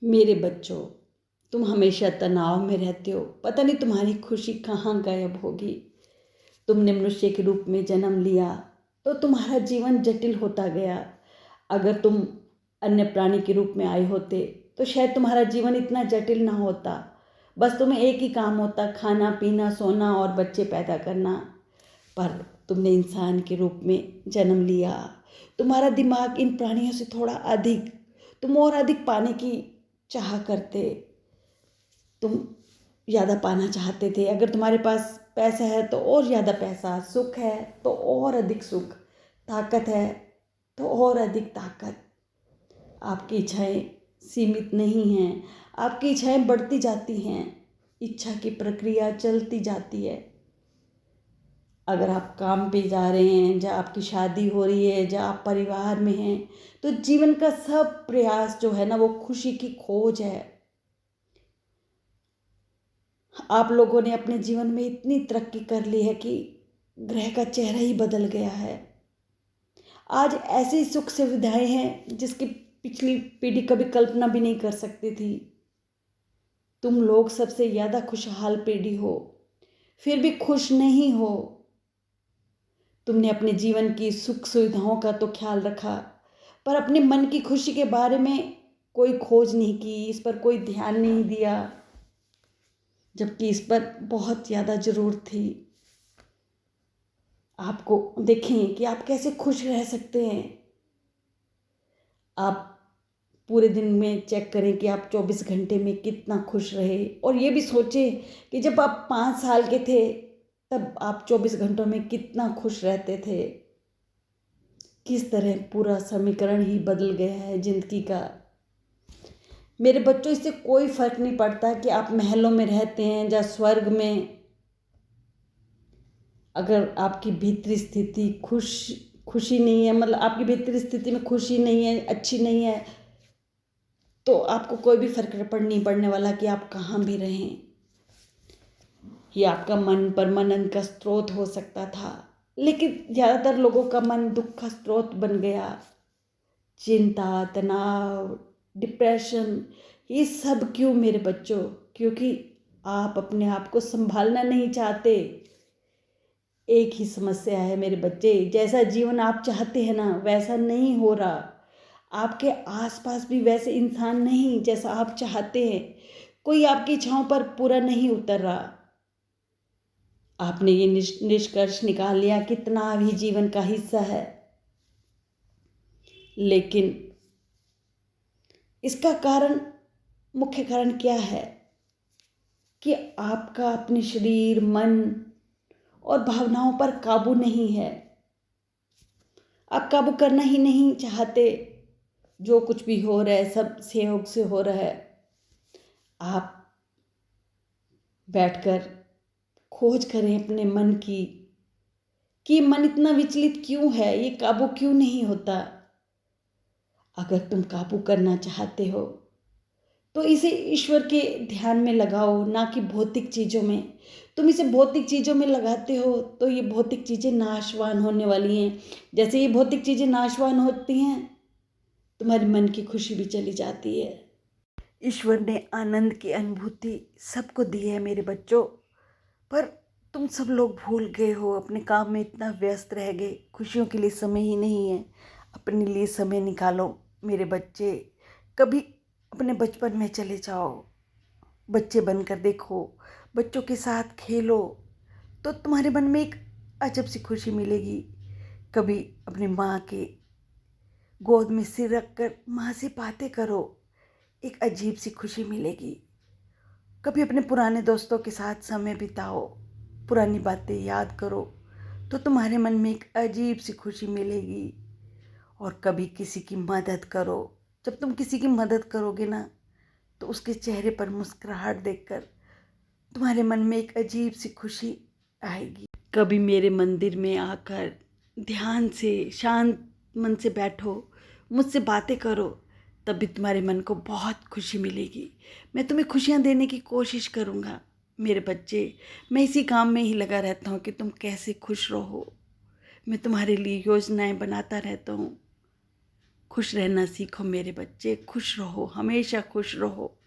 मेरे बच्चों, तुम हमेशा तनाव में रहते हो। पता नहीं तुम्हारी खुशी कहाँ गायब होगी। तुमने मनुष्य के रूप में जन्म लिया तो तुम्हारा जीवन जटिल होता गया। अगर तुम अन्य प्राणी के रूप में आए होते तो शायद तुम्हारा जीवन इतना जटिल ना होता। बस तुम्हें एक ही काम होता, खाना पीना सोना और बच्चे पैदा करना। पर तुमने इंसान के रूप में जन्म लिया। तुम्हारा दिमाग इन प्राणियों से थोड़ा अधिक, तुम और अधिक पाने की चाह करते। तुम ज़्यादा पाना चाहते थे। अगर तुम्हारे पास पैसा है तो और ज़्यादा पैसा, सुख है तो और अधिक सुख, ताकत है तो और अधिक ताकत। आपकी इच्छाएं सीमित नहीं हैं, आपकी इच्छाएं बढ़ती जाती हैं। इच्छा की प्रक्रिया चलती जाती है। अगर आप काम पे जा रहे हैं, जहाँ आपकी शादी हो रही है, जहाँ आप परिवार में हैं, तो जीवन का सब प्रयास जो है ना, वो खुशी की खोज है। आप लोगों ने अपने जीवन में इतनी तरक्की कर ली है कि ग्रह का चेहरा ही बदल गया है। आज ऐसी सुख सुविधाएं हैं जिसकी पिछली पीढ़ी कभी कल्पना भी नहीं कर सकती थी। तुम लोग सबसे ज़्यादा खुशहाल पीढ़ी हो, फिर भी खुश नहीं हो। तुमने अपने जीवन की सुख सुविधाओं का तो ख्याल रखा, पर अपने मन की खुशी के बारे में कोई खोज नहीं की, इस पर कोई ध्यान नहीं दिया, जबकि इस पर बहुत ज़्यादा ज़रूरत थी। आपको देखें कि आप कैसे खुश रह सकते हैं। आप पूरे दिन में चेक करें कि आप 24 घंटे में कितना खुश रहे, और ये भी सोचें कि जब आप 5 साल के थे तब आप 24 घंटों में कितना खुश रहते थे। किस तरह पूरा समीकरण ही बदल गया है ज़िंदगी का। मेरे बच्चों, इससे कोई फर्क नहीं पड़ता कि आप महलों में रहते हैं या स्वर्ग में। अगर आपकी भीतरी स्थिति खुशी नहीं है, मतलब आपकी भीतरी स्थिति में खुशी नहीं है, अच्छी नहीं है, तो आपको कोई भी फर्क नहीं पड़ने वाला कि आप कहाँ भी रहें। ये आपका मन परमानंद का स्रोत हो सकता था, लेकिन ज़्यादातर लोगों का मन दुख का स्रोत बन गया। चिंता, तनाव, डिप्रेशन, ये सब क्यों मेरे बच्चों? क्योंकि आप अपने आप को संभालना नहीं चाहते। एक ही समस्या है मेरे बच्चे, जैसा जीवन आप चाहते हैं ना वैसा नहीं हो रहा। आपके आसपास भी वैसे इंसान नहीं जैसा आप चाहते हैं। कोई आपकी इच्छाओं पर पूरा नहीं उतर रहा। आपने ये निष्कर्ष निकाल लिया कि तनाव ही जीवन का हिस्सा है, लेकिन इसका मुख्य कारण क्या है कि आपका अपने शरीर, मन और भावनाओं पर काबू नहीं है। आप काबू करना ही नहीं चाहते। जो कुछ भी हो रहा है सब सहयोग से हो रहा है। आप बैठकर खोज करें अपने मन की कि मन इतना विचलित क्यों है, ये काबू क्यों नहीं होता। अगर तुम काबू करना चाहते हो तो इसे ईश्वर के ध्यान में लगाओ, ना कि भौतिक चीज़ों में। तुम इसे भौतिक चीज़ों में लगाते हो तो ये भौतिक चीज़ें नाशवान होने वाली हैं। जैसे ये भौतिक चीज़ें नाशवान होती हैं, तुम्हारे मन की खुशी भी चली जाती है। ईश्वर ने आनंद की अनुभूति सबको दी है मेरे बच्चों, पर तुम सब लोग भूल गए हो, अपने काम में इतना व्यस्त रह गए, खुशियों के लिए समय ही नहीं है। अपने लिए समय निकालो मेरे बच्चे। कभी अपने बचपन में चले जाओ, बच्चे बनकर देखो, बच्चों के साथ खेलो, तो तुम्हारे मन में एक अजब सी खुशी मिलेगी। कभी अपनी माँ के गोद में सिर रखकर माँ से बातें करो, एक अजीब सी खुशी मिलेगी। कभी अपने पुराने दोस्तों के साथ समय बिताओ, पुरानी बातें याद करो, तो तुम्हारे मन में एक अजीब सी खुशी मिलेगी। और कभी किसी की मदद करो। जब तुम किसी की मदद करोगे ना, तो उसके चेहरे पर मुस्कुराहट देखकर तुम्हारे मन में एक अजीब सी खुशी आएगी। कभी मेरे मंदिर में आकर ध्यान से शांत मन से बैठो, मुझसे बातें करो, तब भी तुम्हारे मन को बहुत खुशी मिलेगी। मैं तुम्हें खुशियाँ देने की कोशिश करूँगा मेरे बच्चे। मैं इसी काम में ही लगा रहता हूँ कि तुम कैसे खुश रहो। मैं तुम्हारे लिए योजनाएं बनाता रहता हूँ। खुश रहना सीखो मेरे बच्चे, खुश रहो, हमेशा खुश रहो।